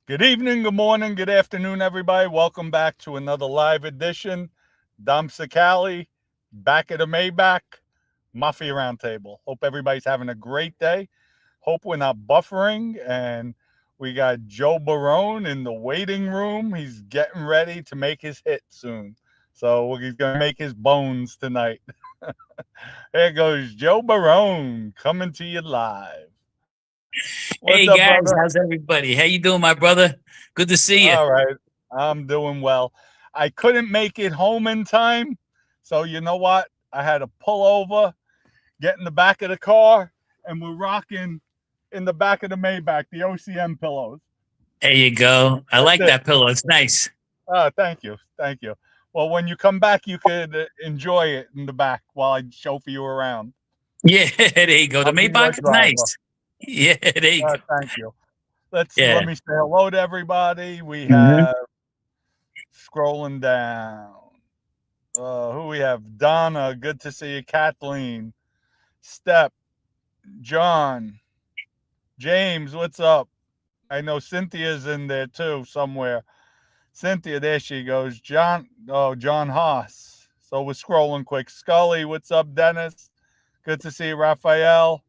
Good evening, good morning, good afternoon, everybody. Welcome back to another live edition. Dom Cicale, back at the Maybach Mafia Roundtable. Hope everybody's having a great day. Hope we're not buffering. And we got Joe Barone in the waiting room. He's getting ready to make his hit soon. So he's going to make his bones tonight. There goes Joe Barone coming to you live. What's Hey up, guys, brother? how's everybody? How you doing, my brother? Good to see you. All right. I'm doing well. I couldn't make it home in time. So you know what? I had to pull over, get in the back of the car, and we're rocking in the back of the Maybach, the OCM pillows. There you go. I That's like it. that pillow. It's nice. Thank you. Thank you. Well, when you come back, you could enjoy it in the back while I chauffeur you around. Yeah, there you go. The I'll be your Maybach is driver. nice. Yeah, there you go. Thank you. Let's see. Let Yeah. me say hello to everybody. We hmm have scrolling down. Who we have? Donna, good to see you. Kathleen, Step, John, James, what's up? I know Cynthia's in there too somewhere. Cynthia, there she goes. John Haas. So we're scrolling quick. Scully, what's up, Dennis? Good to see you, Raphael.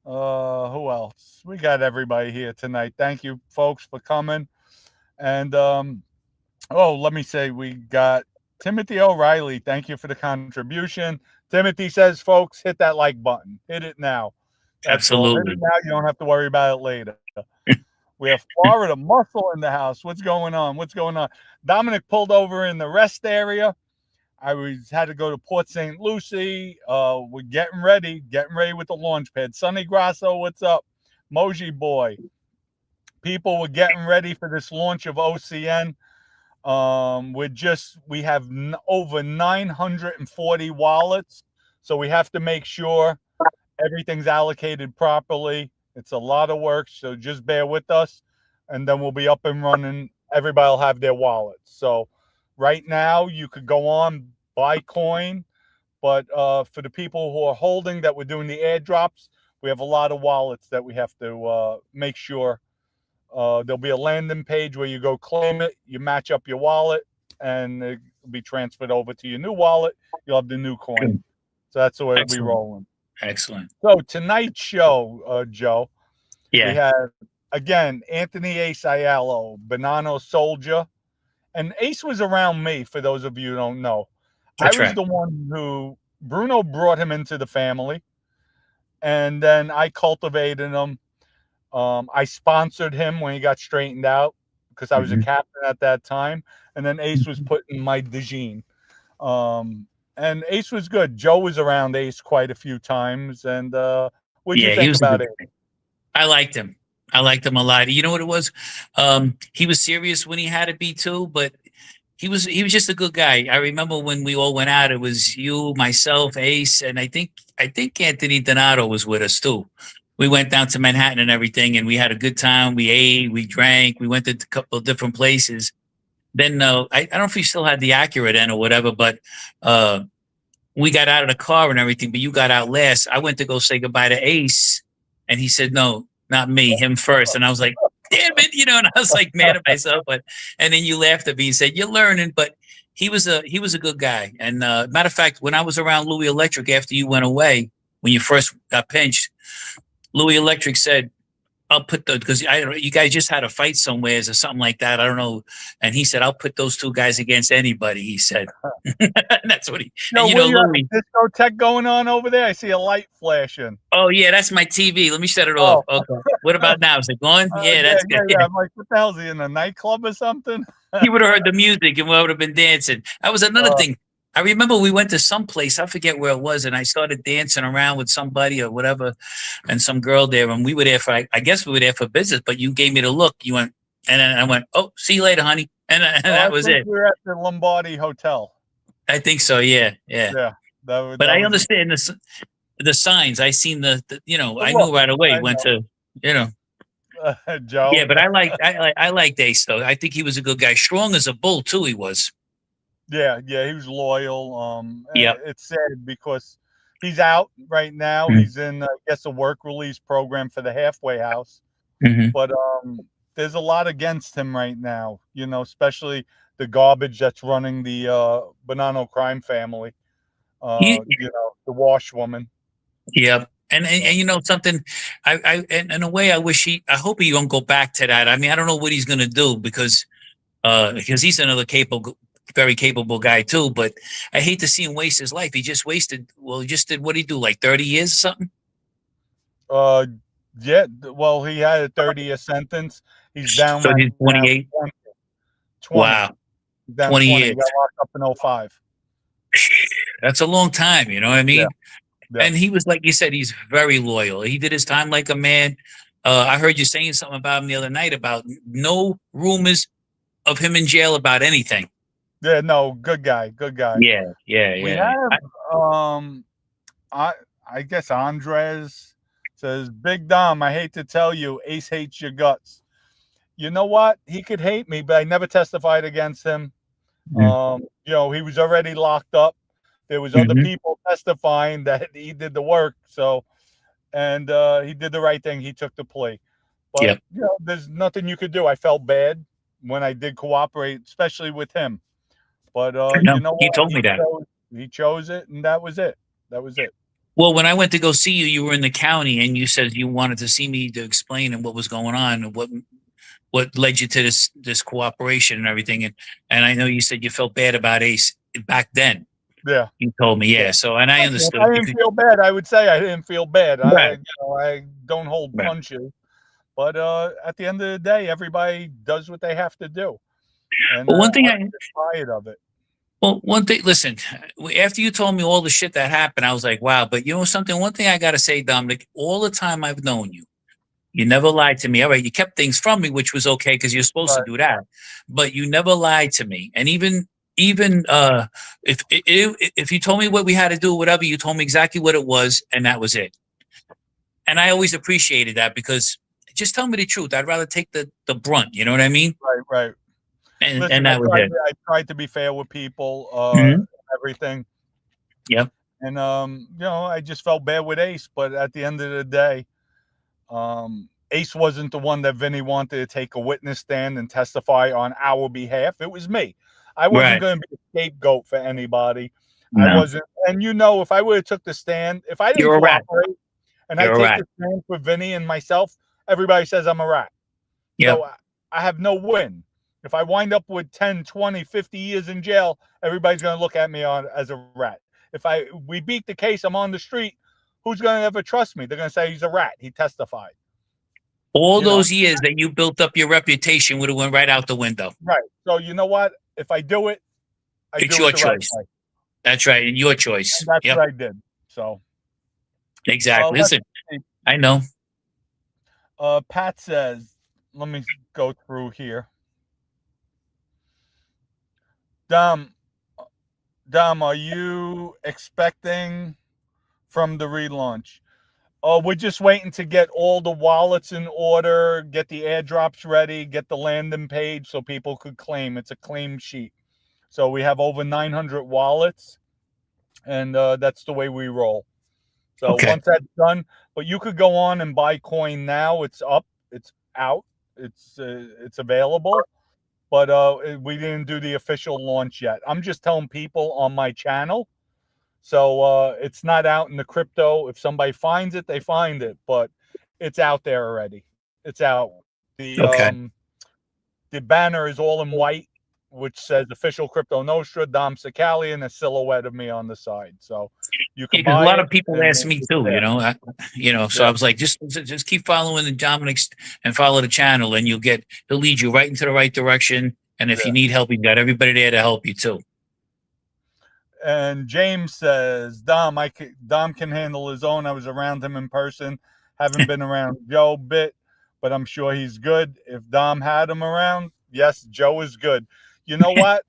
Who else? We got everybody here tonight. Thank you, folks, for coming. And let me say we got Timothy O'Reilly. Thank you for the contribution. Timothy says, folks, hit that like button. Hit it now. That's all. Hit it Absolutely. now. You don't have to worry about it later. We have Florida Muscle in the house. What's going on? What's going on? Dominic pulled over in the rest area. Had to go to Port St. Lucie. We're getting ready with the launch pad. Sonny Grasso, what's up? Moji Boy. People were getting ready for this launch of OCN. We have over 940 wallets, so we have to make sure everything's allocated properly. It's a lot of work, so just bear with us, and then we'll be up and running. Everybody will have their wallets. So right now, you could go on, buy coin, but for the people who are holding that we're doing the airdrops, we have a lot of wallets that we have to make sure. There'll be a landing page where you go claim it, you match up your wallet, and it'll be transferred over to your new wallet. You'll have the new coin. Good. So that's the way it'll be Excellent. rolling. Excellent. So tonight's show, Joe, we Yeah, have again Anthony Ace Aiello, Bonanno Soldier, and Ace was around me. For those of you who don't know, I that's was right. the one who Bruno brought him into the family, and then I cultivated him. I sponsored him when he got straightened out because I was a hmm captain at that time, and then Ace was put in my Dejine. And Ace was good. Joe was around Ace quite a few times, and what'd you Yeah, he think was a about good it? guy. I liked him. I liked him a lot. You know what it was? He was serious when he had to be too, but he was just a good guy. I remember when we all went out. It was you, myself, Ace, and I think Anthony Donato was with us too. We went down to Manhattan and everything, and we had a good time. We ate, we drank, we went to a couple of different places. Then I don't know if he still had the Acura then or whatever, but uh, we got out of the car and everything. But you got out last. I went to go say goodbye to Ace, and he said, "No, not me, him first." And I was like, "Damn it," and I was like mad at myself. But and then you laughed at me and said, "You're learning." But he was a good guy. And matter of fact, when I was around Louis Electric after you went away, when you first got pinched, Louis Electric said, I'll put the because I don't know, you guys just had a fight somewheres or something like that. I don't know. And he said, I'll put those two guys against anybody. He said, that's what he and Yo, you what know, do you have Louis. a discotheque going on over there? I see a light flashing. Oh yeah, that's my TV. Let me shut it off. Oh, Okay. What about now? Is it gone? Yeah, yeah, that's good. yeah, yeah. I'm like, what the hell is he in a nightclub or something? He would have heard the music and we would have been dancing. That was another uh, thing. I remember we went to some place, I forget where it was, and I started dancing around with somebody or whatever, and some girl there, and we were there for, I guess we were there for business, but you gave me the look. You went, and then I went, oh, see you later, honey. And I that was think it. we were at the Lombardi Hotel. I think so, yeah, yeah. Yeah, But that I was understand the signs. I seen the I knew look. right away I went to, you know, yeah, Joe. but I liked Ace though. I think he was a good guy. Strong as a bull too. He was. Yeah, yeah, he was loyal. Yep. It's sad because he's out right now. Mm-hmm. He's in, I guess, a work release program for the halfway house. Mm-hmm. But there's a lot against him right now. Especially the garbage that's running the Bonanno crime family. You, The washwoman. yeah. And you know something, and in a way, I hope he don't go back to that. I mean, I don't know what he's gonna do because he's another capable, very capable guy too. But I hate to see him waste his life. He just wasted. Well, he just did what he do, like 30 years or something. Uh, yeah. Well, he had a 30-year sentence. He's down So right he's now 28. 20. 20. Wow, He's down 20 20. He years. got locked up in '05. That's a long time. You know what I Yeah. mean? Yeah. And he was, like you said, he's very loyal. He did his time like a man. I heard you saying something about him the other night about no rumors of him in jail about anything. Yeah. No, good guy. Good guy. Yeah, yeah, We yeah. have I I guess Andres says, Big Dom, I hate to tell you, Ace hates your guts. You know what? He could hate me, but I never testified against him. He was already locked up. There was other Mm-hmm. people testifying that he did the work. So, and he did the right thing. He took the plea. But Yep. there's nothing you could do. I felt bad when I did cooperate, especially with him. But I know. you know He what? told me that. He chose it, and that was it. That was it. Well, when I went to go see you, you were in the county, and you said you wanted to see me to explain and what was going on and what led you to this cooperation and everything. And I know you said you felt bad about Ace back then. Yeah. You told me, yeah. Yeah. So, and I If understood I didn't feel bad, I would say I didn't feel bad. right, I don't hold right. punches. But at the end of the day, everybody does what they have to do, and But one thing I'm tired of it. well, one thing, listen, after you told me all the shit that happened, I was like, wow. But you know something? One thing I got to say, Dominic, all the time I've known you, you never lied to me. All right, you kept things from me, which was okay because you're supposed to Right. do that. But you never lied to me. And even if you told me what we had to do, whatever, you told me exactly what it was, and that was it. And I always appreciated that because just tell me the truth. I'd rather take the brunt. You know what I mean? Right. Right. And Listen, that was it. I tried to be fair with people, Hmm. everything, Yep. and I just felt bad with Ace. But at the end of the day, Ace wasn't the one that Vinny wanted to take a witness stand and testify on our behalf. It was me. I wasn't Right. going to be a scapegoat for anybody. I No. wasn't. And if I would have took the stand, if I didn't You're a rat. cooperate and I You're a take rat. the stand for Vinny and myself, everybody says I'm a rat. Yep. So I have no win. If I wind up with 10, 20, 50 years in jail, everybody's going to look at me as a rat. If we beat the case, I'm on the street, who's going to ever trust me? They're going to say he's a rat. He testified. All You know, those years that you built up your reputation would have went right out the window. right. So you know what? If I do it, I It's do your it the right choice. way. That's right. Your choice. And that's Yep. what I did. So Exactly. let's Listen, see. I know. Pat says, let me go through here. Dom, are you expecting from the relaunch? Oh, we're just waiting to get all the wallets in order, get the airdrops ready, get the landing page so people could claim. It's a claim sheet. So we have over 900 wallets, and that's the way we roll. So Okay. once that's done, but you could go on and buy coin now. It's up, it's out, it's available. But we didn't do the official launch yet. I'm just telling people on my channel. So it's not out in the crypto. If somebody finds it, they find it. But it's out there already. It's out. The Okay. um, the banner is all in white, which says official Crypto Nostra, Dom Cicale, and a silhouette of me on the side. So you Yeah, can because a buy lot it, of people and ask me it's too. there. So I Yeah. was like, just keep following the Dominic's and follow the channel, and he'll lead you right into the right direction. And if you Yeah. need help, you got everybody there to help you too. And James says, Dom can handle his own. I was around him in person. Haven't been around Joe bit, but I'm sure he's good. If Dom had him around, yes, Joe is good. You know what?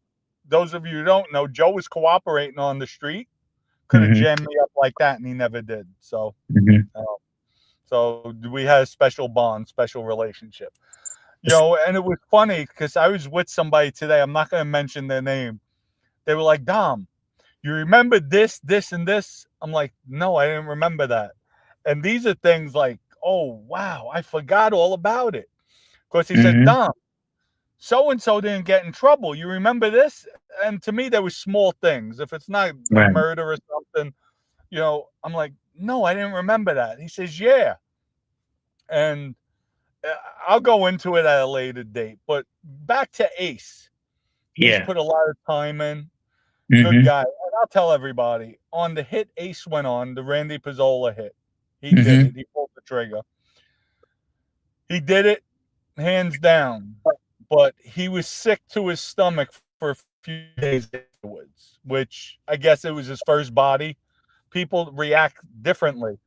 Those of you who don't know, Joe was cooperating on the street. Could have Hmm. jammed me up like that, and he never did. So, Hmm. so we had a special bond, special relationship. And it was funny because I was with somebody today. I'm not going to mention their name. They were like, Dom, you remember this, this, and this? I'm like, no, I didn't remember that. And these are things like, oh, wow, I forgot all about it. Because he said, Mm-hmm. Dom, so and so didn't get in trouble. You remember this? And to me, there was small things. If it's not a Right. murder or something, I'm like, no, I didn't remember that. He says, yeah. And uh, I'll go into it at a later date. But back to Ace. Ace Yeah. put a lot of time in. Good Mm-hmm. guy. And I'll tell everybody on the hit Ace went on, the Randy Pizzola hit. He did Mm-hmm. it. He pulled the trigger. He did it hands down. But he was sick to his stomach for a few days afterwards, which I guess it was his first body. People react differently.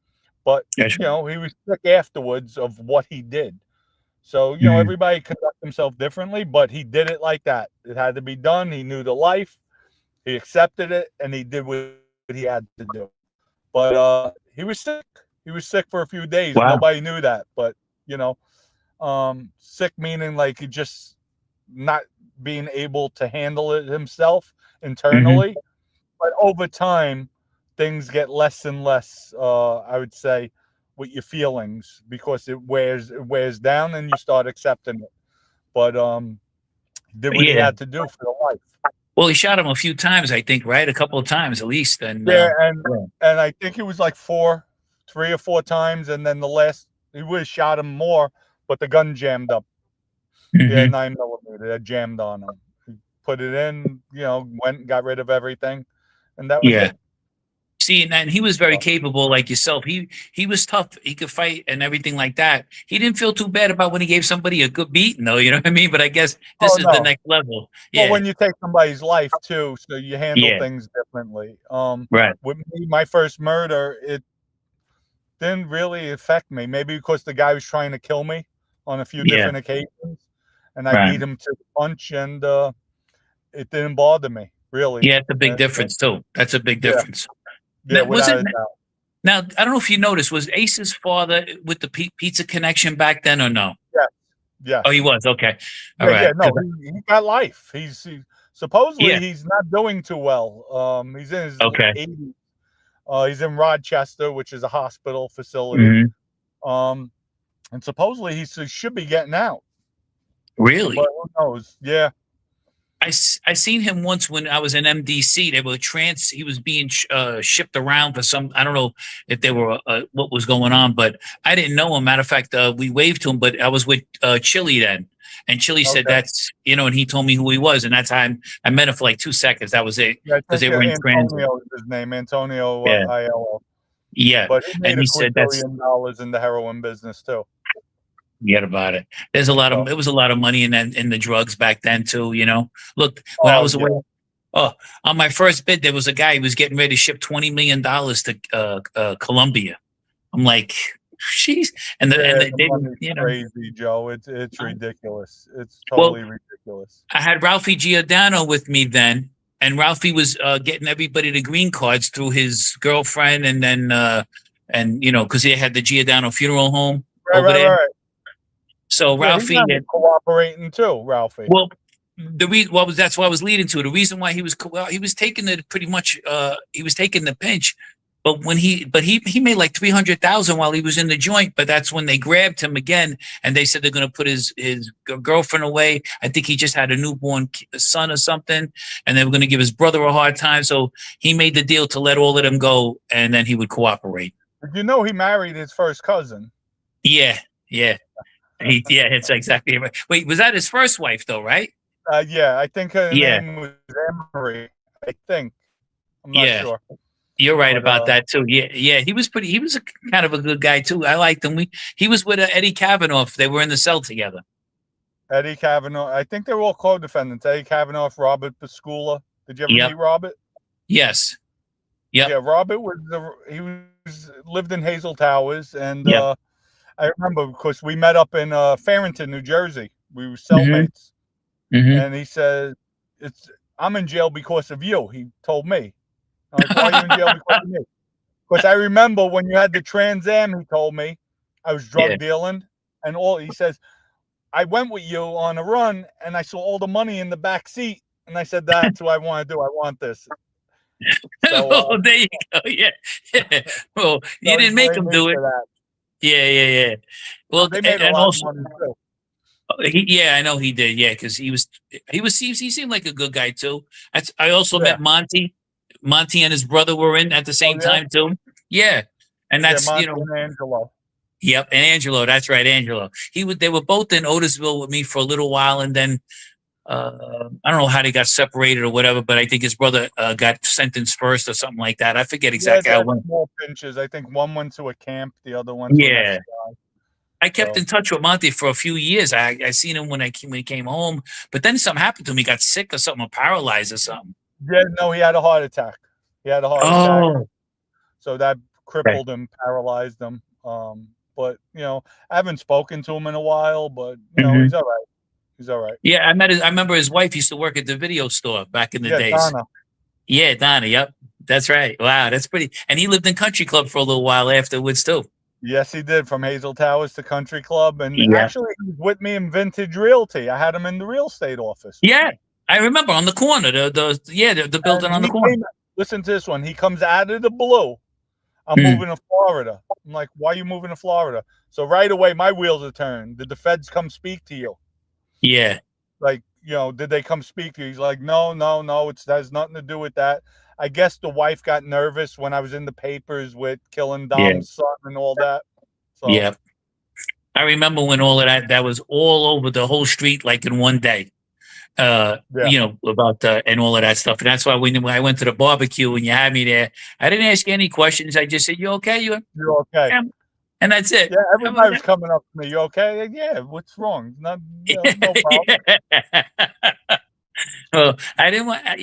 But, That's right. he was sick afterwards of what he did. So, Mm-hmm. everybody conduct himself differently, but he did it like that. It had to be done. He knew the life. He accepted it, and he did what he had to do. But he was sick. He was sick for a few days. Wow. Nobody knew that, but sick meaning like he just not being able to handle it himself Mm-hmm. internally. But over time, things get less and less. I would say with your feelings because it wears down, and you start accepting it. But did what he Yeah. had to do for the life. Well, he shot him a few times, I think, right? A couple of times at least. And Yeah, and yeah. and I think it was like 3 or 4 times, and then the last he would have shot him more, but the gun jammed up. Yeah, Mm-hmm. 9 millimeter that jammed on him. He put it in, went and got rid of everything, and that was Yeah. it. See, and he was very So, capable, like yourself. He was tough. He could fight and everything like that. He didn't feel too bad about when he gave somebody a good beating, though. You know what I mean? But I guess oh this is the no. next level. Well, Yeah. when you take somebody's life too, so you handle Yeah. things differently. Right. With me, my first murder, it didn't really affect me. Maybe because the guy was trying to kill me on a few Yeah. different occasions, and I Right. beat him to the punch, and it didn't bother me really. Yeah. It's a big And, difference too. That's a big yeah, difference. yeah, Now, was without it a doubt. now? I don't know if you noticed. Was Ace's father with the pizza connection back then or no? Yes, Oh, he yes. was. Okay. All Yeah, yeah. right. No, he got life. Supposedly Yeah. he's not doing too well. He's in his Okay. 80s. He's in Rochester, which is a hospital facility. Hmm. Um, and supposedly he should be getting out, but Really? who knows? Yeah. I seen him once when I was in MDC. They were he was being shipped around for some. I don't know if they were what was going on, but I didn't know him. Matter of fact, we waved to him, but I was with Chili then, and Chili said Okay. that's and he told me who he was, and that's how I met him for like 2 seconds. That was it Yeah, I because think they were in transit. Antonio is his name, Antonio Yeah, Aiello. yeah, But he and made a he said that's quadrillion dollars in the heroin business too. forget about it. There's a lot of So, it was a lot of money in the drugs back then too. Look, when I oh was yeah, away. Oh, on my first bid, there was a guy who was getting ready to ship $20 million to Colombia. I'm like, jeez, yeah, the they, money's crazy, Joe. It's uh, ridiculous. It's well, totally ridiculous. I had Ralphie Giordano with me then, and Ralphie was getting everybody the green cards through his girlfriend, and then and because they had the Giordano funeral home Right, over right, there. right. So Yeah, he's Ralphie not had cooperating too, Ralphie. well, the reason what was that's what I was leading to. The reason why he was taking it pretty much he was taking the pinch, but he made like 300,000 while he was in the joint. But that's when they grabbed him again, and they said they're going to put his girlfriend away. I think he just had a newborn son or something, and they were going to give his brother a hard time. So he made the deal to let all of them go, and then he would cooperate. Did you know he married his first cousin? Yeah, yeah, yeah. It's exactly right. Wait, was that his first wife though? Right? Yeah, I think her Yeah, name was Emery. I think. I'm not yeah. sure. You're right But about that too. Yeah, yeah. He was a kind of a good guy too. I liked him. He was with Eddie Kavanaugh. They were in the cell together. Eddie Kavanaugh, I think they were all co-defendants. Eddie Kavanaugh, Robert Pascula. Did you ever Yep. meet Robert? Yes. Yep. Yeah, Robert lived in Hazel Towers, and Yep. I remember because we met up in Farrington, New Jersey. We were Hmm. cellmates, Hmm. and he said, I'm in jail because of you." He told me. I'm like, "Why are you in jail because of me?" Because I remember when you had the Trans Am, he told me I was Yeah. drug dealing, and he says, "I went with you on a run, and I saw all the money in the back seat, and I said that's what I want to do. I want this." So, Oh, there you go. Yeah. Well, you so he didn't make blamed him me do it. for that. Yeah, yeah, yeah. Well, They made a and lot of also money too. Yeah, I know he did. Yeah, because he seemed like a good guy too. I also Yeah. met Monty. Monty and his brother were in at the Oh same yeah. time too. Yeah, and Yeah, that's Monty and Angelo. yep, and Angelo. That's right, Angelo. They were both in Otisville with me for a little while, and then I don't know how they got separated or whatever, but I think his brother got sentenced first or something like that. I forget Yeah, exactly they how it had went. small pinches. I think one went to a camp, the other went to an Yeah, FBI. I kept So in touch with Monty for a few years. I seen him when he came home, but then something happened to him. He got sick or something, or paralyzed or something. yeah, no, he had a heart attack. He had a heart attack, Oh, so that right. crippled him, paralyzed him. But I haven't spoken to him in a while, but Hmm. he's all right. He's all right. Yeah, I remember his wife used to work at the video store back in the Yeah, days. Donna. Yeah, Donna. Yep, that's right. Wow, that's pretty. And he lived in Country Club for a little while afterwards too. Yes, he did, from Hazel Towers to Country Club, and Yeah, actually, he was with me in Vintage Realty. I had him in the real estate office. yeah. I remember on the corner, the building And on the he corner. came. Listen to this one. He comes out of the blue. I'm Mm, moving to Florida. I'm like, why are you moving to Florida? So right away, my wheels are turned. Did the feds come speak to you? yeah, Like, did they come speak to you? He's like, no, no, no. It has nothing to do with that. I guess the wife got nervous when I was in the papers with killing yeah, Dom's son and all that. So yeah. I remember when all of that was all over the whole street like in one day. yeah, About and all of that stuff. And that's why when I went to the barbecue and you had me there, I didn't ask you any questions. I just said, "You okay? You?" you're okay. Yeah. And that's it. Yeah, everybody was coming up to me. You okay? Yeah. What's wrong? Not, no problem. Well, I didn't want, I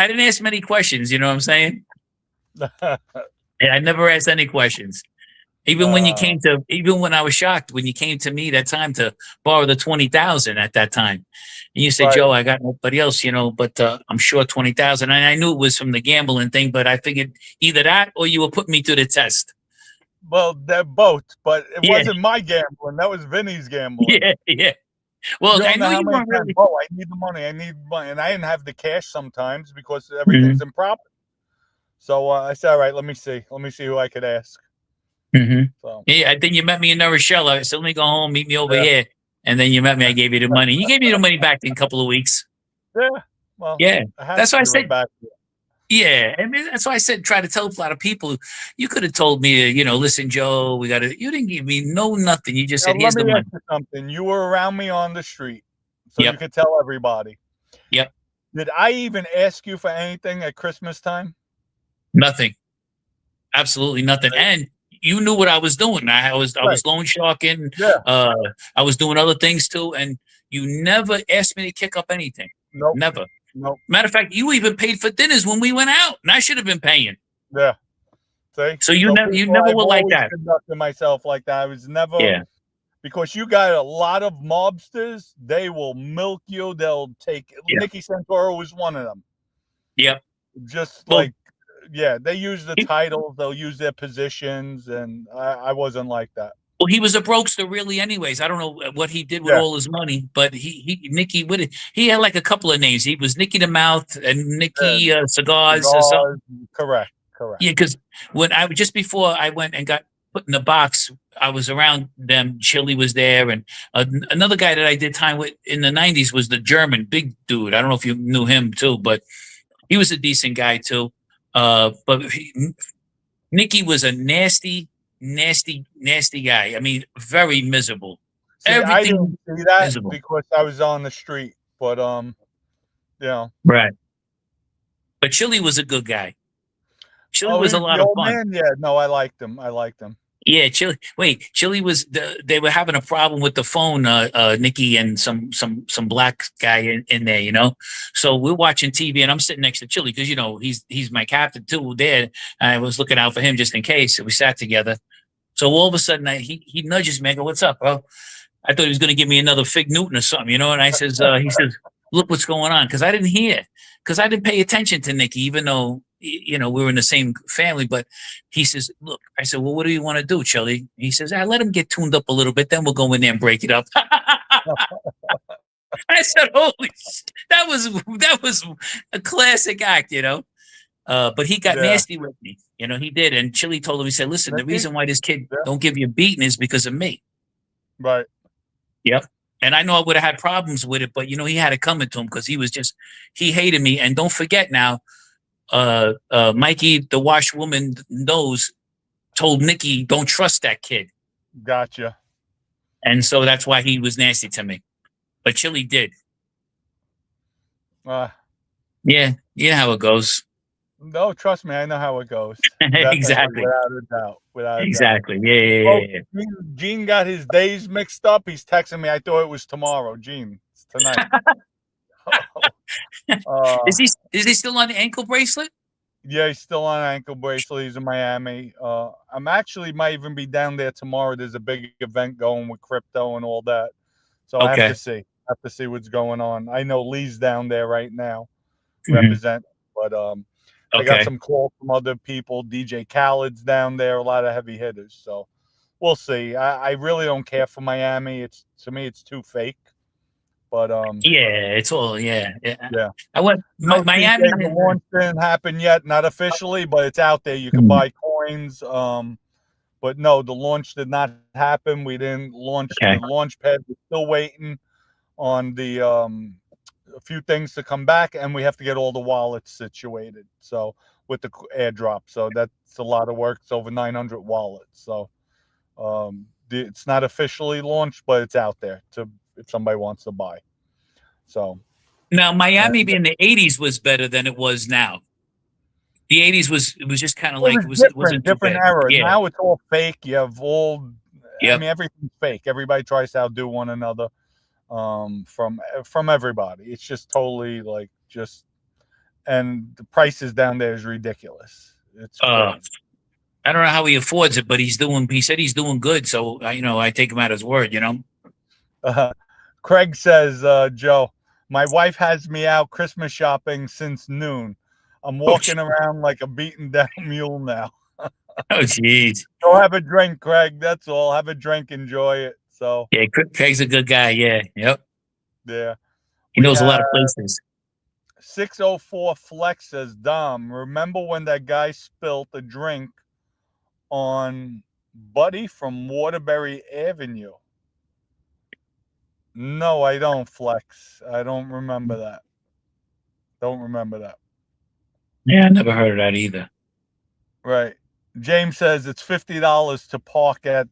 didn't ask many questions. You know what I'm saying? I never asked any questions. uh, Even when I was shocked when you came to me that time to borrow the 20,000 at that time, and you said, right. "Joe, I got nobody else, but I'm sure 20,000." And I knew it was from the gambling thing, but I figured either that or you were putting me through the test. Well, they're both, but it Yeah, wasn't my gambling. That was Vinny's gambling. yeah, yeah. You Well, I don't know knew how you many weren't times, really. oh, I need the money. I need money. And I didn't have the cash sometimes because everything's Hmm. improper. So I said, all right, let me see. Let me see who I could ask. Hmm. So, Yeah, I think you met me in Rochelle. I said, "Let me go home, meet me over yeah. here," and then you met me. I gave you the money. You gave me the money back in a couple of weeks. Yeah. Well, Yeah, I had that's to why I give it said. back. Yeah, I mean that's why I said try to tell a lot of people. You could have told me, listen, Joe, we got to. You didn't give me no nothing. You just Now, said, let "Here's me the ask money." you something. You were around me on the street, so you Yep, could tell everybody. yep, Did I even ask you for anything at Christmas time? nothing, absolutely nothing. Right. And you knew what I was doing. I Right. was loan sharking. Yeah. Uh, I was doing other things too, and you never asked me to kick up anything. Nope. Never. Nope. Matter of fact, you even paid for dinners when we went out, and I should have been paying. Yeah. See? So So you people, never I've were like always that. conducted myself like that. I was never, Yeah, because you got a lot of mobsters, they will milk you. They'll take, yeah, Nicky Santoro was one of them. yep. Just Well, like, yeah, they use the he, titles, they'll use their positions, and I wasn't like that. Well, he was a brokester, really. Anyways, I don't know what he did with Yeah. all his money, but Nicky, he had like a couple of names. He was Nicky the Mouth and Nicky And Cigars or something. cigars, correct, correct. Yeah, because when I just before I went and got put in the box, I was around them. Chili was there, and another guy that I did time with in the '90s was the German big dude. I don't know if you knew him too, but he was a decent guy too. But Nicky was a nasty, nasty, nasty guy. I mean, very miserable. See, I Everything didn't see that miserable. because I was on the street, but you know. Right. But Chili was a good guy. Chili Oh, was he a was the lot of old fun. man. Yeah, no, I liked him. I liked him. Yeah, Chili. Wait, Chili was they were having a problem with the phone. Nikki and some black guy in there, So we're watching TV, and I'm sitting next to Chili because he's my captain too. There, I was looking out for him just in case. So we sat together. So all of a sudden, he nudges me. I go, "What's up, bro?" I thought he was going to give me another Fig Newton or something, And he says, "Look what's going on," because I didn't hear, because I didn't pay attention to Nikki, even though we were in the same family. But he says, "Look," I said, "Well, what do you want to do, Chili?" He says, "Let him get tuned up a little bit, then we'll go in there and break it up." I said, "Holy, that was a classic act." But he got Yeah, nasty with me, he did. And Chili told him, he said, "Listen, the Nicky. reason why this kid Yeah, don't give you a beating is because of me." right. Yep. And I know I would have had problems with it, but he had it coming to him because he hated me. And don't forget now, Mikey, the washwoman knows, told Nikki, don't trust that kid. Gotcha. And so that's why he was nasty to me. But Chili did. Uh, Yeah, you know how it goes. no, trust me, I know how it goes. Definitely, Exactly. without a doubt. Without a doubt. Exactly. Yeah, yeah, Oh, yeah, yeah. Gene got his days mixed up. He's texting me. I thought it was tomorrow. Gene, it's tonight. uh, Is he still on the ankle bracelet? yeah, he's still on ankle bracelet. He's in Miami. I'm actually might even be down there tomorrow. There's a big event going with crypto and all that. So I have Okay. to see. I have to see what's going on. I know Lee's down there right now, Mhm. represent. But I got Okay. some calls from other people. DJ Khaled's down there. A lot of heavy hitters. So we'll see. I really don't care for Miami. It's to me, it's too fake. But Yeah, it's all yeah. yeah. I went No, Miami. CK, the launch didn't happen yet, not officially, but it's out there. You can Mhm. buy coins. But no, the launch did not happen. We didn't launch Okay. the launch pad. We're still waiting on the a few things to come back, and we have to get all the wallets situated. So with the airdrop, so that's a lot of work. It's over 900 wallets. So it's not officially launched, but it's out there to if somebody wants to buy. So Now Miami and in the '80s was better than it was now. The '80s was just kind of it like was it different, wasn't too different bad. era. Yeah. Now it's all fake. You have all, I Yep. mean, everything's fake. Everybody tries to outdo one another. From everybody. It's just totally like just, and the prices down there is ridiculous. It's Uh, crazy. I don't know how he affords it, but he said he's doing good. So I take him at his word. Uh, Craig says, Joe, my wife has me out Christmas shopping since noon. I'm Oh, walking around like a beaten down mule now. oh, jeez. Go have a drink, Craig. That's all. Have a drink, enjoy it. So Yeah, Craig's a good guy. Yeah. Yep. yeah, He we knows a lot have of places. 604 Flex says, Dom, remember when that guy spilt a drink on Buddy from Waterbury Avenue? No, I don't, Flex. I don't remember that. Don't remember that. Yeah, I never heard of that either. Right. James says it's $50 to park at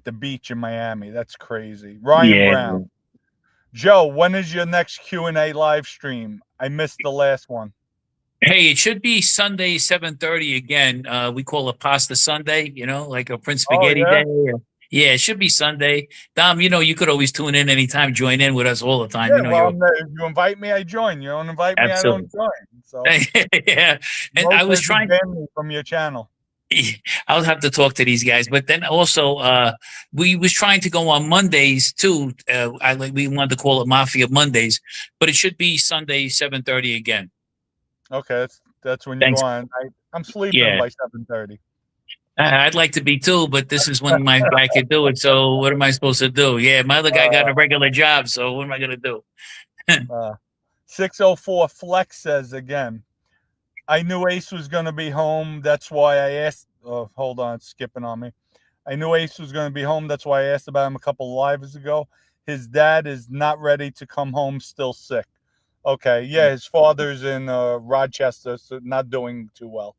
the beach in Miami. That's crazy. Ryan Yeah. Brown. Joe, when is your next Q&A live stream? I missed the last one. Hey, it should be Sunday, 7:30 again. We call it Pasta Sunday, like a Prince Oh Spaghetti yeah. Day. Yeah, it should be Sunday. Dom, you could always tune in anytime, join in with us all the time. Yeah, well, You're if you invite me, I join. You don't invite me, I don't absolutely. join. So Yeah. And I was Moses has trying banned me from your channel. I'll have to talk to these guys, but then also we was trying to go on Mondays too. We wanted to call it Mafia Mondays, but it should be Sunday 7:30 again. Okay, that's when you go Thanks. on. I'm sleeping Yeah, by 7:30. I'd like to be too, but this is when my guy could do it. So what am I supposed to do? Yeah, my other guy got a regular job, so what am I gonna do? Uh, 604 Flex says again, I knew Ace was going to be home. That's why I asked. Oh, hold on, it's skipping on me. I knew Ace was going to be home. That's why I asked about him a couple of lives ago. His dad is not ready to come home, still sick. Okay, yeah, his father's in Rochester, so not doing too well.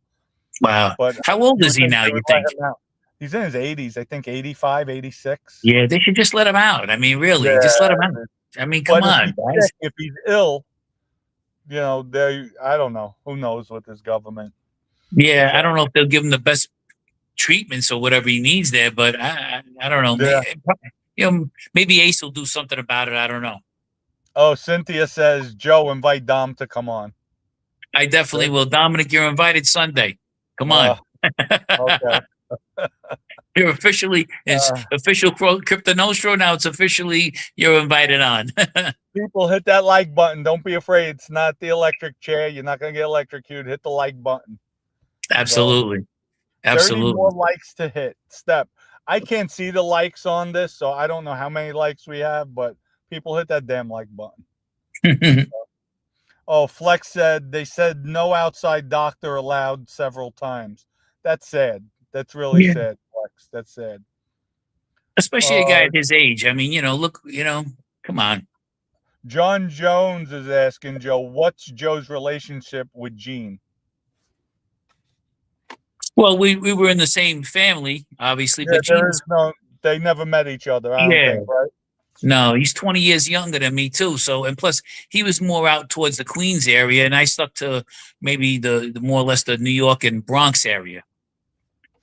Wow, But how old you is would he think now? they You would let think? him out. He's in his 80s, I think 85, 86. Yeah, they should just let him out. I mean, really, just let him out. Yeah, I mean, come but if on, he's guys. sick, if he's ill, I don't know. Who knows with this government? Yeah, I So don't know if they'll give him the best treatments or whatever he needs there. But I don't know. yeah. Maybe Ace will do something about it. I don't know. Oh, Cynthia says, Joe, invite Dom to come on. I definitely will. Dominic, you're invited Sunday. Come on. Okay. You're officially it's Uh, official Crypto Nostro. Now it's officially you're invited on. People hit that like button. Don't be afraid. It's not the electric chair. You're not going to get electrocuted. Hit the like button. So Absolutely. 30 more Absolutely. likes to hit. Step. I can't see the likes on this, so I don't know how many likes we have, but people hit that damn like button. Oh, Flex said they said no outside doctor allowed several times. That's sad. That's really Yeah. sad, Flex. That's sad. Especially a guy Uh, at his age. I mean, look, come Come on. John Jones is asking Joe, what's Joe's relationship with Gene? Well, we were in the same family, obviously, Yeah, but there is Gene's no. They never met each other. I don't yeah. think, right? No, he's 20 years younger than me too. So, and plus, he was more out towards the Queens area, and I stuck to maybe the more or less the New York and Bronx area.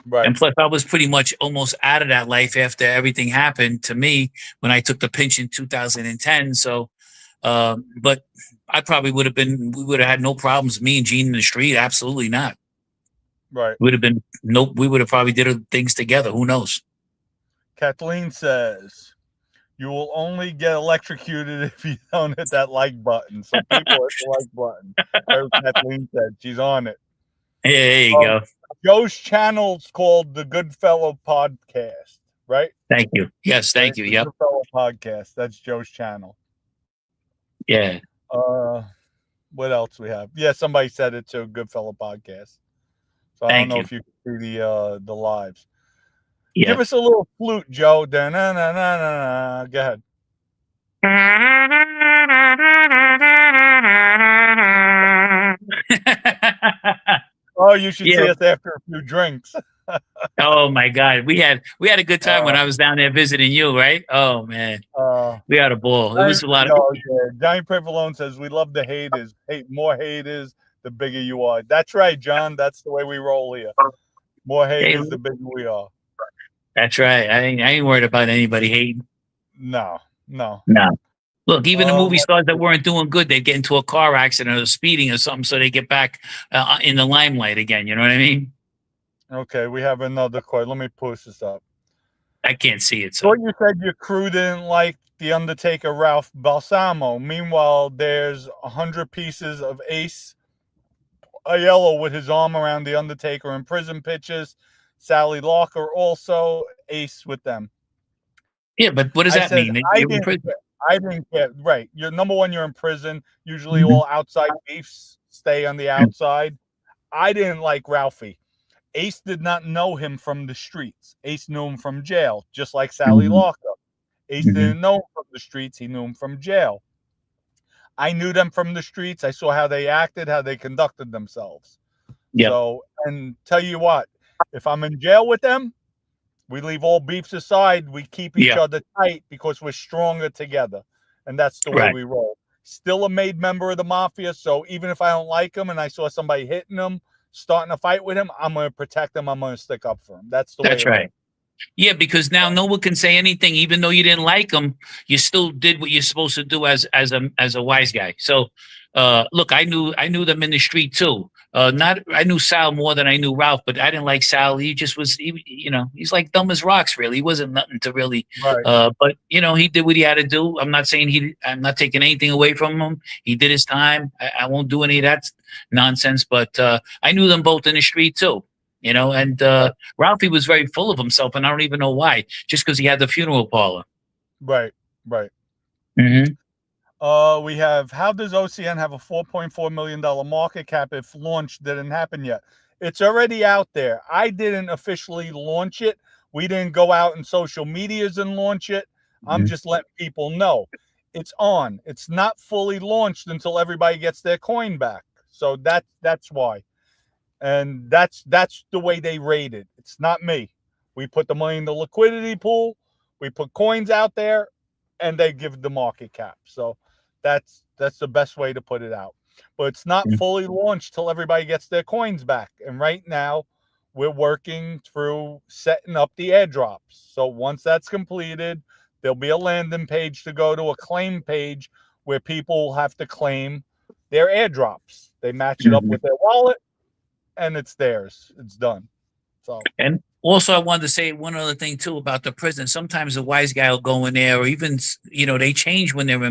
Right. And plus, I was pretty much almost out of that life after everything happened to me when I took the pinch in 2010. So, but I probably would have been, we would have had no problems. Me and Gene in the street, absolutely not. Right. Would have been nope. We would have probably did things together. Who knows? Kathleen says, you will only get electrocuted if you don't hit that like button. So people hit the like button. That's what Kathleen said. She's on it. Hey, there you go. Joe's channel's called the Goodfellow Podcast, right? Thank you. Yes, thank you. The Yep. Goodfellow Podcast. That's Joe's channel. Yeah. What else we have? Yeah, somebody said it too. Goodfellow Podcast. So I don't know if you can see the lives. Yeah. Give us a little flute, Joe. Da-na-na-na-na-na. Go ahead. Oh, you should see us after a few drinks. Oh my God, we had a good time when I was down there visiting you, right? Oh man, we had a ball. It was a lot of. Johnny Privalone says we love the haters. More haters, the bigger you are. That's right, John. That's the way we roll here. More haters, the bigger we are. That's right. I ain't worried about anybody hating. No. Look, even the movie stars that weren't doing good, they get into a car accident or speeding or something, so they get back in the limelight again. You know what I mean? Okay, we have another question. Let me push this up. I can't see it. So what you said your crew didn't like the Undertaker Ralph Balsamo. Meanwhile, there's 100 pieces of Ace Aiello with his arm around the Undertaker in prison pictures. Sally Locker also Ace with them. Yeah, but what does that mean? I didn't care. Right. You're number one, you're in prison. Usually all outside beefs stay on the outside. I didn't like Ralphie. Ace did not know him from the streets. Ace knew him from jail, just like Sally Locker. Ace didn't know him from the streets. He knew him from jail. I knew them from the streets. I saw how they acted, how they conducted themselves. Yep. So, and tell you what, if I'm in jail with them, we leave all beefs aside. We keep each other tight because we're stronger together. And that's the way we roll. Still a made member of the mafia. So even if I don't like him and I saw somebody hitting him, starting a fight with him, I'm going to protect him. I'm going to stick up for him. That's the way. That's right. Yeah, because now no one can say anything, even though you didn't like him. You still did what you're supposed to do as a wise guy. So, look, I knew them in the street too. I knew Sal more than I knew Ralph, but I didn't like Sal. He just was, he's like dumb as rocks. Really, he wasn't nothing to really. Right. But he did what he had to do. I'm not saying I'm not taking anything away from him. He did his time. I won't do any of that nonsense. But I knew them both in the street too. And Ralphie was very full of himself, and I don't even know why. Just because he had the funeral parlor. Right. We have, how does OCN have a $4.4 million market cap if launch didn't happen yet? It's already out there. I didn't officially launch it. We didn't go out in social medias and launch it. I'm just letting people know. It's on. It's not fully launched until everybody gets their coin back. So that's why. And that's the way they rate it. It's not me. We put the money in the liquidity pool. We put coins out there, and they give the market cap. So that's the best way to put it out. But it's not fully launched till everybody gets their coins back. And right now, we're working through setting up the airdrops. So once that's completed, there'll be a landing page to go to, a claim page where people have to claim their airdrops. They match it up with their wallet, and it's theirs. It's done. So, and also I wanted to say one other thing too about the prison. Sometimes a wise guy will go in there, or even they change when they're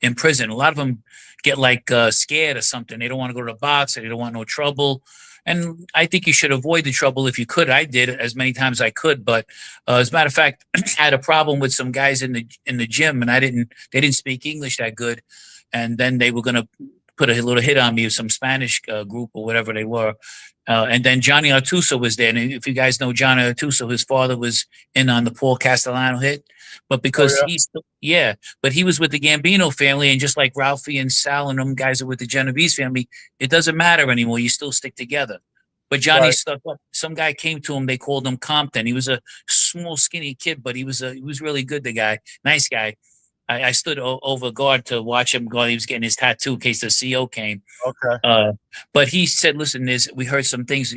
in prison. A lot of them get like scared or something. They don't want to go to the box. They don't want no trouble. And I think you should avoid the trouble if you could. I did as many times as I could, but as a matter of fact, I had a problem with some guys in the gym, and they didn't speak English that good, and then they were going to put a little hit on me with some Spanish group or whatever they were. And then Johnny Artuso was there. And if you guys know Johnny Artuso, his father was in on the Paul Castellano hit. But Oh because yeah. but he was with the Gambino family, and just like Ralphie and Sal and them guys are with the Genovese family, it doesn't matter anymore. You still stick together. But Johnny Right. stuck up. Some guy came to him. They called him Compton. He was a small, skinny kid, but he was really good. The guy, nice guy. I stood over guard to watch him go. He was getting his tattoo in case the CO came. Okay. Uh, but he said, "Listen, we heard some things.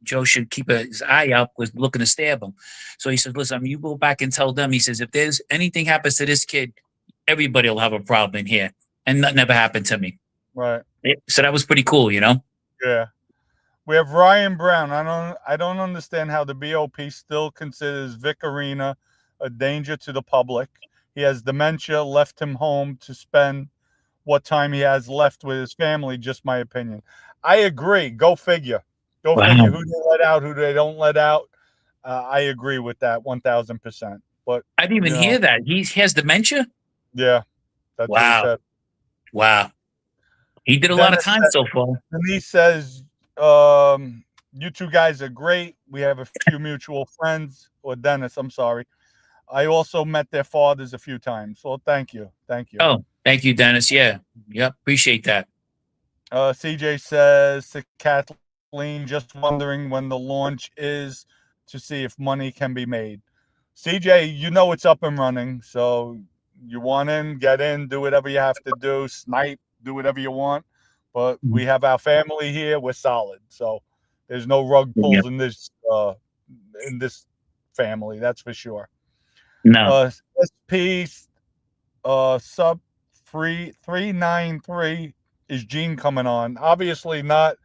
Joe should keep his eye out. Was looking to stab him." So he said, "Listen, you go back and tell them." He says, "If there's anything happens to this kid, everybody will have a problem in here." And nothing ever happened to me. Right. So that was pretty cool, you know. Yeah. We have Ryan Brown. I don't understand how the BOP still considers Vic Arena a danger to the public. He has dementia, left him home to spend what time he has left with his family, just my opinion. I agree. Go figure. Go figure Wow. who they let out, who they don't let out. I agree with that 1000%. But, I didn't even you know, hear that. He has dementia. yeah, that's what he Wow. said. Wow. He did a lot of Dennis, time so far. Denise says, you two guys are great. We have a few mutual friends. Or Dennis, I'm sorry. I also met their fathers a few times. Well, thank you. Thank you. Oh, thank you, Dennis. Yeah. Yep. Appreciate that. CJ says to Kathleen, just wondering when the launch is to see if money can be made. CJ, you know it's up and running. So you want in, get in, do whatever you have to do, snipe, do whatever you want. But we have our family here. We're solid. So there's no rug Yep. pulls in this family. That's for sure. No. SP sub 393 is Gene coming on. Obviously not.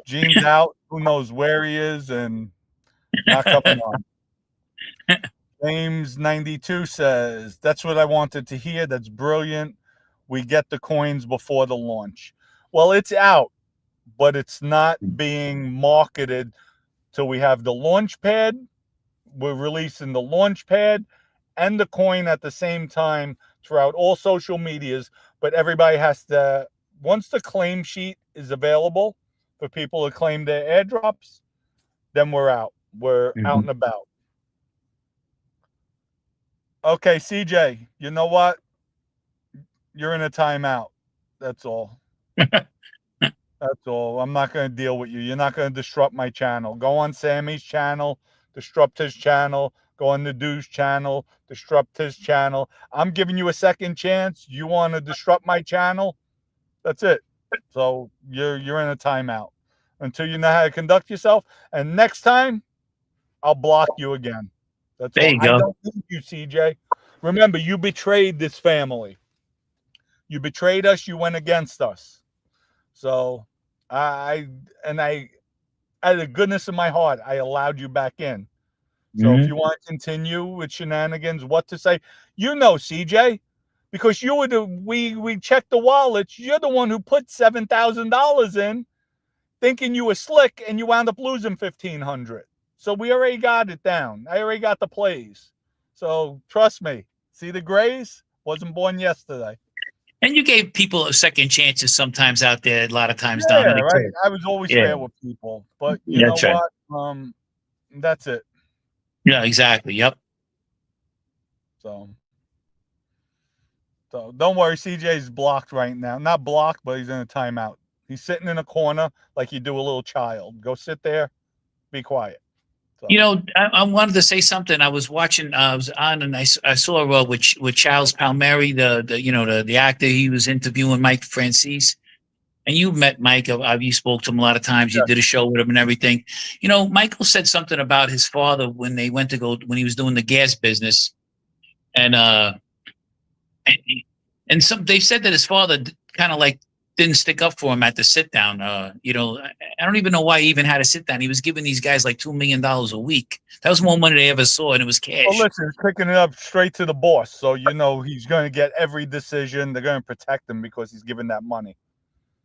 Gene's out. Who knows where he is and not coming on. James 92 says, that's what I wanted to hear. That's brilliant. We get the coins before the launch. Well, it's out, but it's not being marketed till we have the launch pad. We're releasing the launch pad and the coin at the same time throughout all social medias. But everybody has to, once the claim sheet is available for people to claim their airdrops, then we're out. We're out and about. Okay, CJ, you know what? You're in a timeout. That's all. That's all. I'm not going to deal with you. You're not going to disrupt my channel. Go on Sammy's channel, disrupt his channel. Go on the Dude's channel, disrupt his channel. I'm giving you a second chance. You want to disrupt my channel? That's it. So you're in a timeout until you know how to conduct yourself. And next time, I'll block you again. That's There all. you I go. don't need you, CJ. Remember, you betrayed this family. You betrayed us. You went against us. So I out of the goodness of my heart, I allowed you back in. So if you want to continue with shenanigans, what to say, you know, CJ, because you were we checked the wallets. You're the one who put $7,000 in, thinking you were slick, and you wound up losing 1,500. So we already got it down. I already got the plays. So trust me. See the Grays wasn't born yesterday. And you gave people a second chances sometimes out there. A lot of times, Yeah, Dominic. right. I was always Yeah, fair with people, but you know that's right. what? That's it. Yeah, exactly. Yep. So don't worry, CJ's blocked right now. Not blocked, but he's in a timeout. He's sitting in a corner like you do a little child. Go sit there, be quiet. So. You know, I wanted to say something. I was watching. I was on, and I saw with Charles Palmieri, the actor. He was interviewing Mike Francis, and you met Mike. You spoke to him a lot of times. You Yeah. did a show with him and everything. You know, Michael said something about his father when they went to go when he was doing the gas business, and and some they said that his father kind of like didn't stick up for him at the sit down. You know, I don't even know why he even had a sit down. He was giving these guys like $2 million a week. That was more money they ever saw, and it was cash. Well, listen, he's picking it up straight to the boss, so you know he's going to get every decision. They're going to protect him because he's giving that money.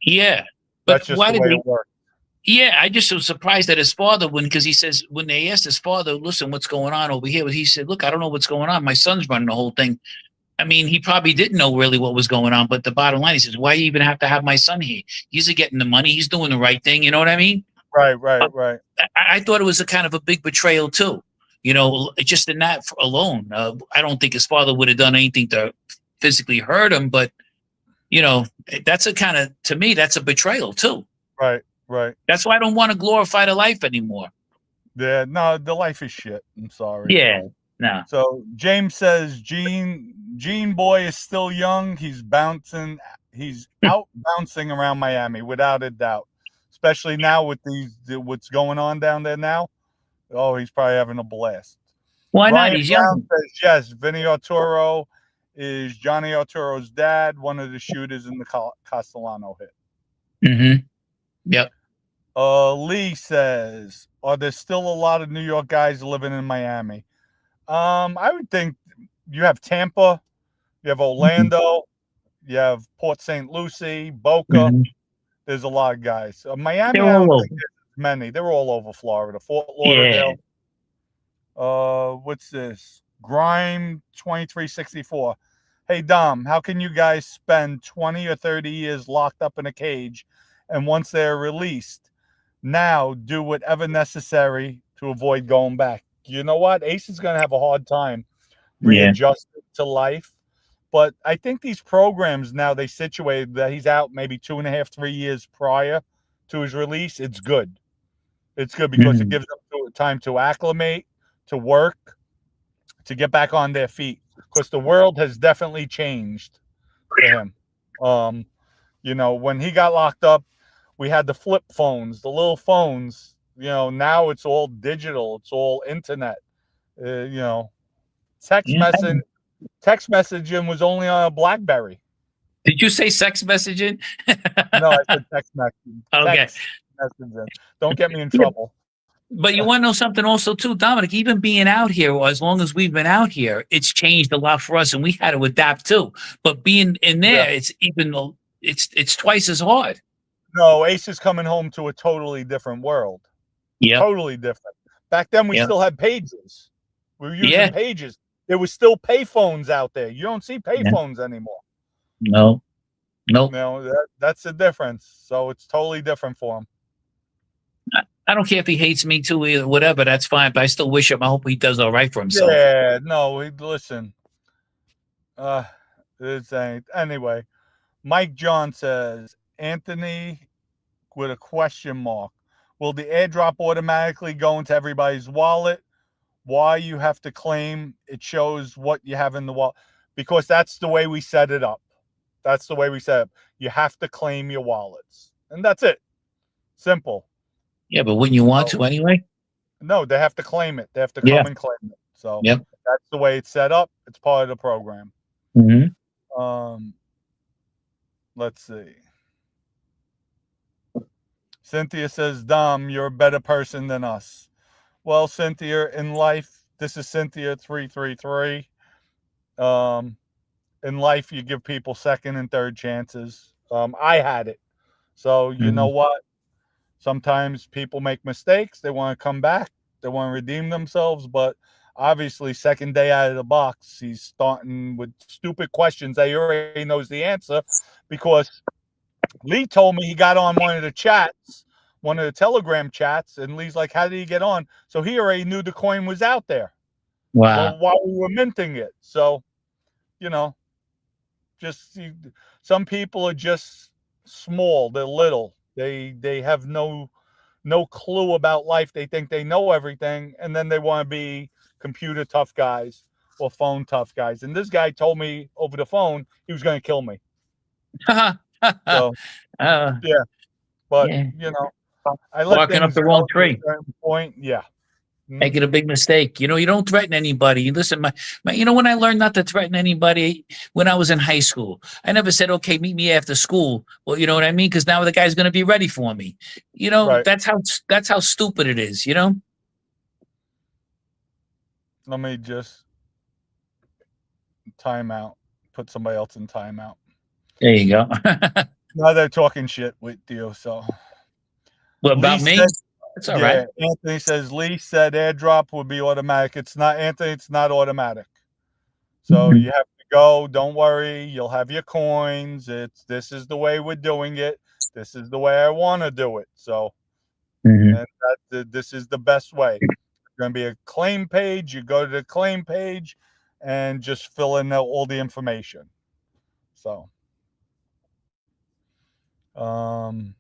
Yeah, but that's just why the way it works. Yeah, I just was surprised that his father because he says when they asked his father, listen, what's going on over here? He said, look, I don't know what's going on. My son's running the whole thing. I mean, he probably didn't know really what was going on, but the bottom line, he says, why you even have to have my son here? He's getting the money. He's doing the right thing. You know what I mean? Right, Uh, right, right, I thought it was a kind of a big betrayal too. Just in that alone, I don't think his father would have done anything to physically hurt him, but that's a kind of to me that's a betrayal too. right, right. That's why I don't want to glorify the life anymore. Yeah, no, the life is shit. I'm sorry. Yeah, no. So James says Gene Boy is still young. He's bouncing. He's out bouncing around Miami without a doubt. Especially now with what's going on down there now. Oh, he's probably having a blast. Why not? Ryan He's Brown young. says yes. Vinny Arturo is Johnny Arturo's dad, one of the shooters in the Castellano hit. Mm-hmm. Yep. Lee says, are there still a lot of New York guys living in Miami? I would think you have Tampa, you have Orlando, you have Port St. Lucie, Boca. Mm-hmm. There's a lot of guys. Miami, They're I all don't over. think there's many. They're all over Florida. Fort Yeah. Lauderdale. What's this? Grime 2364. Hey Dom, how can you guys spend 20 or 30 years locked up in a cage and once they're released, now do whatever necessary to avoid going back? You know what? Ace is going to have a hard time Yeah. readjusting to life. But I think these programs now they situate that he's out maybe 2.5, 3 years prior to his release. It's good. It's good because it Mm-hmm. gives them time to acclimate, to work, to get back on their feet. Because the world has definitely changed for him. Um, when he got locked up, we had the flip phones, the little phones. Now it's all digital. It's all internet. Text Yeah. messaging. Text messaging was only on a BlackBerry. Did you say sex messaging? No, I said text messaging. Okay. Text messaging. Don't get me in Yeah. trouble. But you want to know something also too, Dominic? Even being out here, or as long as we've been out here, it's changed a lot for us, and we had to adapt too. But being in Yeah. there, it's twice as hard. No, Ace is coming home to a totally different world. Yep. Totally different. Back then, we Yep. still had pages. We were using Yeah. pages. There was still payphones out there. You don't see Yeah. payphones anymore. No. Nope. That's the difference. So it's totally different for him. I don't care if he hates me too, either, whatever. That's fine. But I still wish him. I hope he does all right for himself. Yeah, no, listen. Uh, anyway. Mike John says, Anthony with a question mark. Will the airdrop automatically go into everybody's wallet? Why you have to claim it shows what you have in the wallet? Because that's the way we set it up. That's the way we set it up. You have to claim your wallets. And that's it. Simple. Yeah, but wouldn't you want to anyway? No, they have to claim it. They have to Yeah. come and claim it. So Yep. that's the way it's set up. It's part of the program. Mm-hmm. Let's see. Cynthia says, Dom, you're a better person than us. Well, Cynthia, in life, this is Cynthia 333. In life, you give people second and third chances. I had it. So, you know what? Sometimes people make mistakes. They want to come back. They want to redeem themselves. But obviously, second day out of the box, he's starting with stupid questions that he already knows the answer because Lee told me he got on one of the chats, one of the Telegram chats, and Lee's like, how did he get on? So he already knew the coin was out there. Wow. Well, while we were minting it. So, some people are just small. They're little. They have no clue about life. They think they know everything, and then they want to be computer tough guys or phone tough guys. And this guy told me over the phone he was going to kill me. So, yeah. But, yeah. I let Barking up things the go wrong to a tree. certain point. Yeah. Making a big mistake. You don't threaten anybody. Listen, when I learned not to threaten anybody when I was in high school, I never said, okay, meet me after school. Well, you know what I mean? Because now the guy's going to be ready for me. Right. That's how stupid it is, Let me just timeout. Put somebody else in timeout. There you go. Now they're talking shit with you. So, What about Lee me? said, That's all right. Anthony says Lee said airdrop would be automatic. It's not, Anthony. It's not automatic. So you have to go. Don't worry. You'll have your coins. This is the way we're doing it. This is the way I want to do it. So, Hmm. And this is the best way. There's going to be a claim page. You go to the claim page and just fill in all the information. So, um,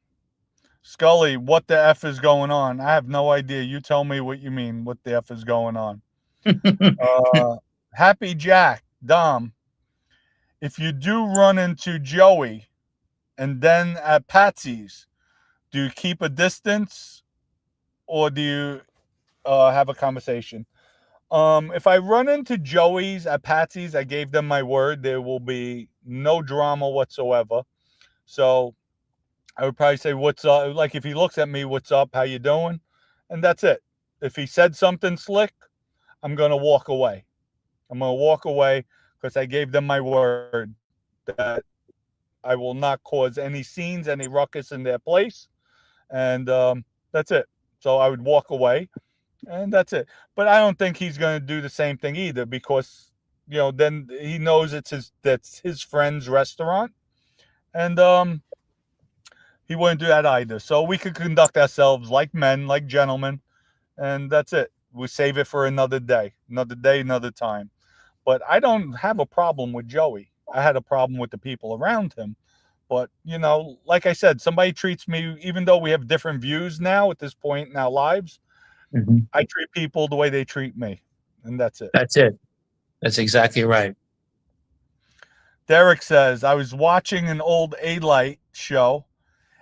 Scully, what the F is going on? I have no idea. You tell me what you mean, what the F is going on. Uh, Happy Jack, Dom, if you do run into Joey and then at Patsy's, do you keep a distance or do you have a conversation? If I run into Joey's at Patsy's, I gave them my word. There will be no drama whatsoever. So I would probably say, "What's up?" Like if he looks at me, "What's up? How you doing?" And that's it. If he said something slick, I'm gonna walk away. I'm gonna walk away because I gave them my word that I will not cause any scenes, any ruckus in their place, and that's it. So I would walk away, and that's it. But I don't think he's going to do the same thing either because then he knows that's his friend's restaurant, and he wouldn't do that either. So we could conduct ourselves like men, like gentlemen, and that's it. We save it for another day, another time. But I don't have a problem with Joey. I had a problem with the people around him. But, like I said, somebody treats me, even though we have different views now at this point in our lives, Hmm. I treat people the way they treat me. And that's it. That's it. That's exactly right. Derek says, I was watching an old A-Light show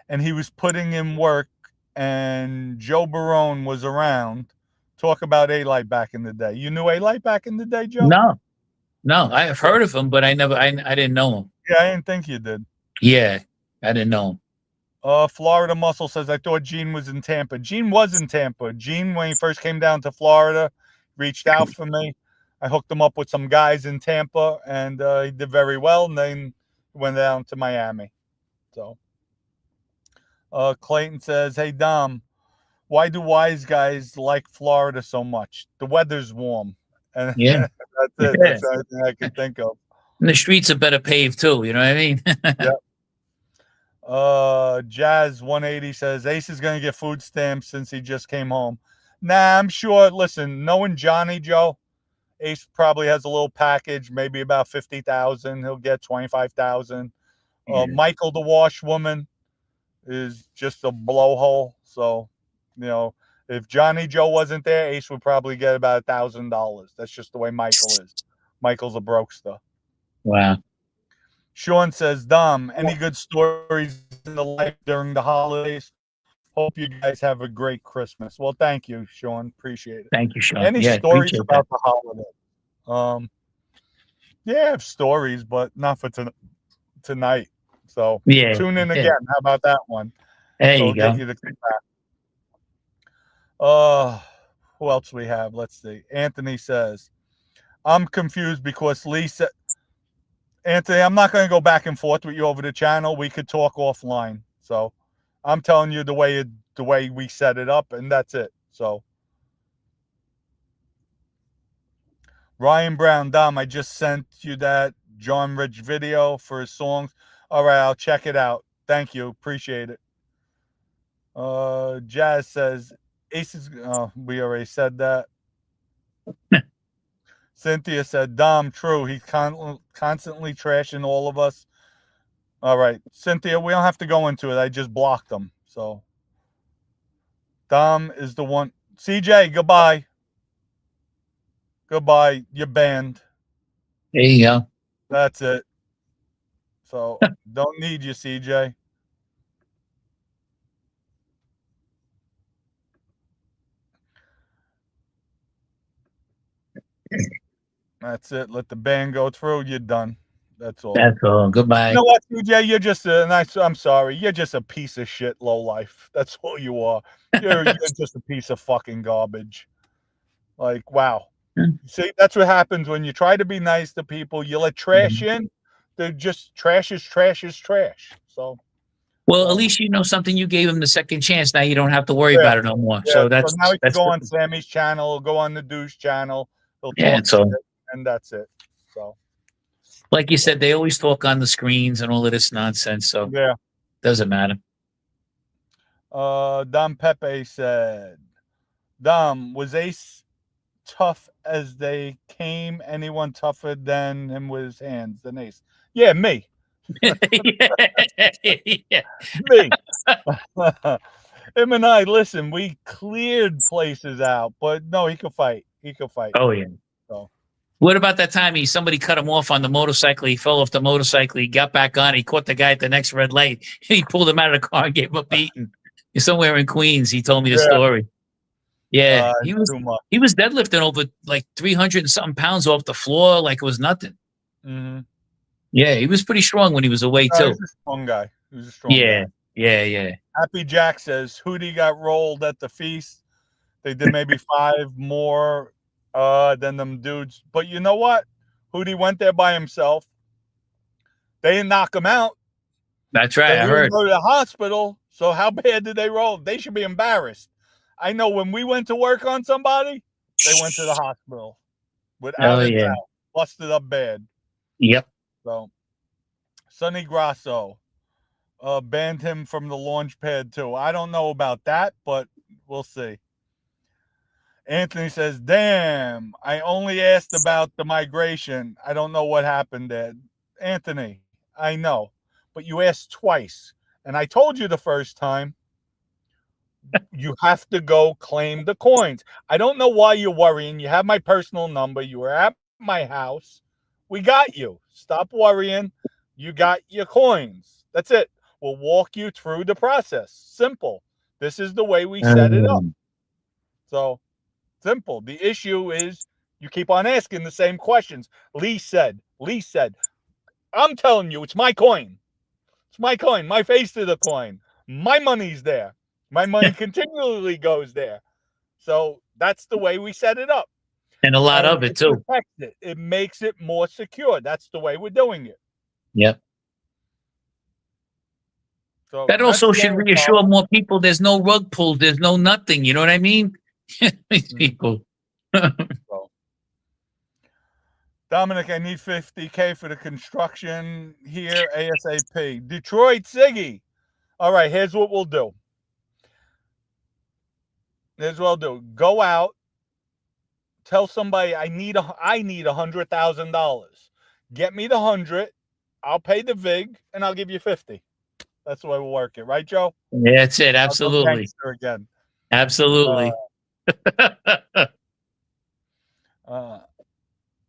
and he was putting in work and Joe Barone was around. Talk about A-Light back in the day. You knew A-Light back in the day, Joe? No, no, I have heard of him, but I didn't know him. Yeah, I didn't think you did. Yeah, I didn't know him. Florida Muscle says, I thought Gene was in Tampa. Gene was in Tampa. Gene, when he first came down to Florida, reached out for me. I hooked him up with some guys in Tampa, and he did very well. And then he went down to Miami. So, Clayton says, hey, Dom, why do wise guys like Florida so much? The weather's warm. And Yeah, that's it. yeah. That's the only thing I can think of. And the streets are better paved too. You know what I mean? Yeah. Jazz 180 says Ace is gonna get food stamps since he just came home. Nah, I'm sure. Listen, knowing Johnny Joe, Ace probably has a little package, maybe about 50,000. He'll get 25,000. Yeah. Michael the washwoman is just a blowhole. So, if Johnny Joe wasn't there, Ace would probably get about $1,000. That's just the way Michael is. Michael's a brokester. Wow. Sean says, Dom, any good stories in the life during the holidays? Hope you guys have a great Christmas. Well, thank you, Sean. Appreciate it. Thank you, Sean. Any Yeah, stories appreciate that. about the holiday? Yeah, I have stories, but not for tonight. So Yeah, tune in yeah. again. How about that one? There So you we'll get go. you the feedback. Uh, who else we have? Let's see. Anthony says, I'm confused because Lee said, Anthony, I'm not going to go back and forth with you over the channel. We could talk offline. So I'm telling you the way we set it up, and that's it. So Ryan Brown, Dom, I just sent you that John Rich video for his songs. All right, I'll check it out. Thank you, appreciate it. Jazz says Aces. We already said that. Cynthia said, Dom, true. He's constantly trashing all of us. All right, Cynthia, we don't have to go into it. I just blocked them. So Dom is the one. CJ, goodbye. Goodbye. You're banned. There you go. That's it. So don't need you, CJ. That's it. Let the ban go through. You're done. That's all. That's all. You Goodbye. know what, CJ? You're just I'm sorry. You're just a piece of shit, low life. That's all you are. You're just a piece of fucking garbage. Like, wow. See, that's what happens when you try to be nice to people. You let trash in. They're just trash is trash is trash. So Well, at least you know something. You gave him the second chance. Now you don't have to worry yeah, about it no more. yeah. So So now he can that's go good. on Sammy's channel, go on the douche channel. He'll Yeah. talk shit, So, and that's it. So like you said, they always talk on the screens and all of this nonsense. So yeah. doesn't matter. Dom Pepe said, Dom, was Ace tough as they came? Anyone tougher than him with his hands than Ace? Yeah, me. Yeah. Me. Him and I, listen, we cleared places out, but no, he could fight. He could fight. Oh yeah. So What about that time somebody cut him off on the motorcycle? He fell off the motorcycle. He got back on. He caught the guy at the next red light. He pulled him out of the car and gave him a beating. He's somewhere in Queens. He told me the yeah, story. Yeah, too much. he was deadlifting over like 300 and something pounds off the floor like it was nothing. Mm-hmm. Yeah, he was pretty strong when he was away too. He's a strong guy. He's a strong Yeah, guy. yeah. Happy Jack says Hootie got rolled at the feast. They did maybe 5 more than them dudes. But you know what? Hootie went there by himself. They didn't knock him out. That's right. They I didn't heard. go to the hospital. So how bad did they roll? They should be embarrassed. I know when we went to work on somebody, they went to the hospital without Oh a yeah. doubt. Busted up bad. Yep. So Sonny Grasso banned him from the launch pad too. I don't know about that, but we'll see. Anthony says, damn, I only asked about the migration. I don't know what happened there. Anthony, I know, but you asked twice. And I told you the first time, you have to go claim the coins. I don't know why you're worrying. You have my personal number. You were at my house. We got you. Stop worrying. You got your coins. That's it. We'll walk you through the process. Simple. This is the way we set it up. So simple. The issue is you keep on asking the same questions. Lee said, I'm telling you, it's my coin. It's my coin. My face to the coin. My money's there. My money continually goes there. So that's the way we set it up. And a lot And of it too. protects it. It makes it more secure. That's the way we're doing it. Yep. So That also should reassure more people there's no rug pull, there's no nothing. You know what I mean? These people. So, Dominic, I need $50K for the construction here ASAP. Detroit Siggy. All right, here's what we'll do. Go out, tell somebody I need $100,000. Get me the 100. I'll pay the VIG and I'll give you 50. That's the way we'll work it, right, Joe? Yeah, that's it. Absolutely. Again. Absolutely. What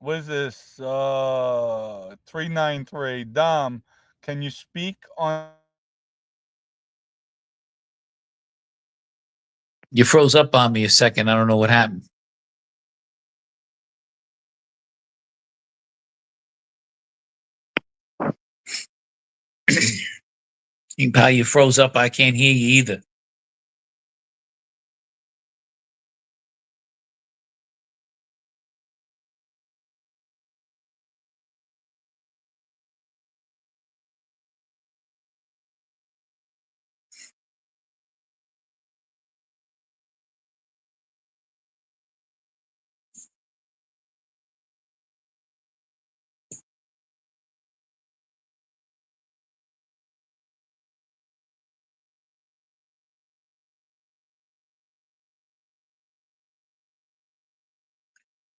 is this? 393. Dom, can you speak on? You froze up on me a second. I don't know what happened. Pal, you froze up. I can't hear you either.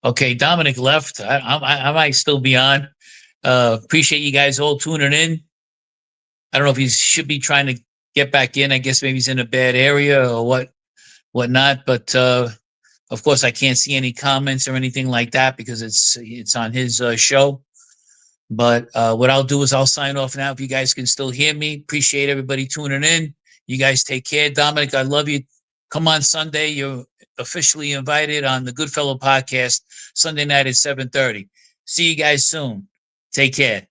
Okay, Dominic left. I might still be on. Appreciate you guys all tuning in. I don't know if he should be trying to get back in. I guess maybe he's in a bad area or whatnot. But of course, I can't see any comments or anything like that because it's on his show. But what I'll do is I'll sign off now. If you guys can still hear me, appreciate everybody tuning in. You guys take care. Dominic, I love you. Come on Sunday. You're officially invited on the Goodfellow podcast Sunday night at 7:30. See you guys soon. Take care.